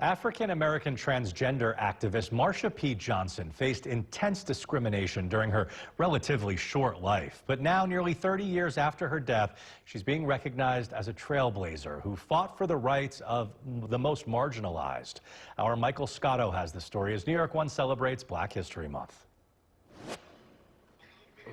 African-American transgender activist Marsha P. faced intense discrimination during her relatively short life. But now, nearly 30 years after her death, she's being recognized as a trailblazer who fought for the rights of the most marginalized. Our Michael Scotto has the story as NY1 celebrates Black History Month.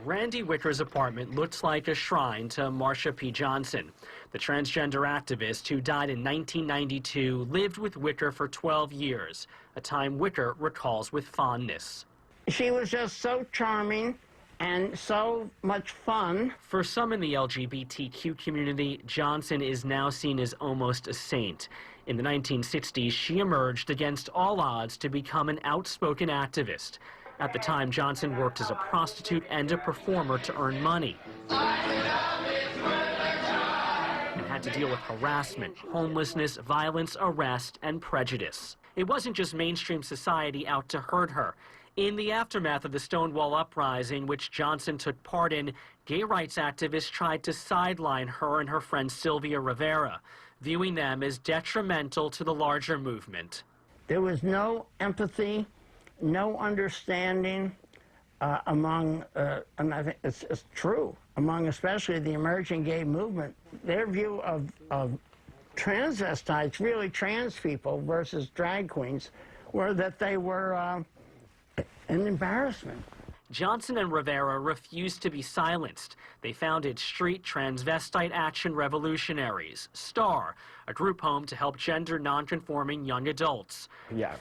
Randy Wicker's apartment looks like a shrine to Marsha P. The transgender activist who died in 1992 lived with Wicker for 12 years, a time Wicker recalls with fondness. She was just so charming and so much fun. For some in the LGBTQ community, Johnson is now seen as almost a saint. In the 1960s, she emerged against all odds to become an outspoken activist. At the time, Johnson worked as a prostitute and a performer to earn money, and had to deal with harassment, homelessness, violence, arrest, and prejudice. It wasn't just mainstream society out to hurt her. In the aftermath of the Stonewall Uprising, which Johnson took part in, gay rights activists tried to sideline her and her friend Sylvia Rivera, viewing them as detrimental to the larger movement. There was no empathy, no understanding among, and I think it's true, among especially the emerging gay movement. Their view of transvestites, really trans people versus drag queens, were that they were an embarrassment. Johnson and Rivera refused to be silenced. They founded Street Transvestite Action Revolutionaries, STAR, a group home to help gender nonconforming young adults.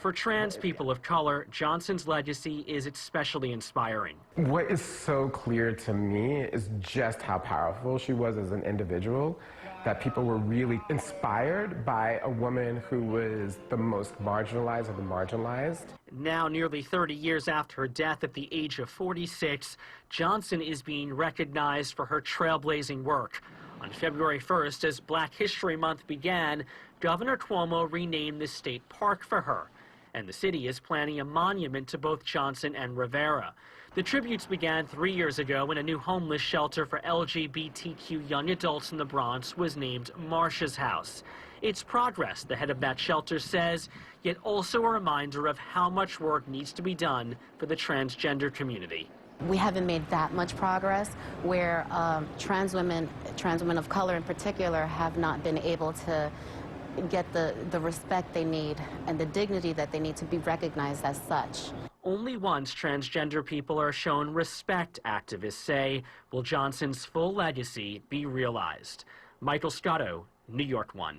For trans people of color, Johnson's legacy is especially inspiring. What is so clear to me is just how powerful she was as an individual, that people were really inspired by a woman who was the most marginalized of the marginalized. Now, nearly 30 years after her death at the age of 46, Johnson is being recognized for her trailblazing work. On February 1st, as Black History Month began, Governor Cuomo renamed the state park for her, and the city is planning a monument to both Johnson and Rivera. The tributes began 3 years ago when a new homeless shelter for LGBTQ young adults in the Bronx was named Marsha's House. It's progress, the head of that shelter says, yet also a reminder of how much work needs to be done for the transgender community. We haven't made that much progress where trans women of color in particular, have not been able to get the respect they need and the dignity that they need to be recognized as such. Only once transgender people are shown respect, activists say, will Johnson's full legacy be realized. Michael Scotto, NY1.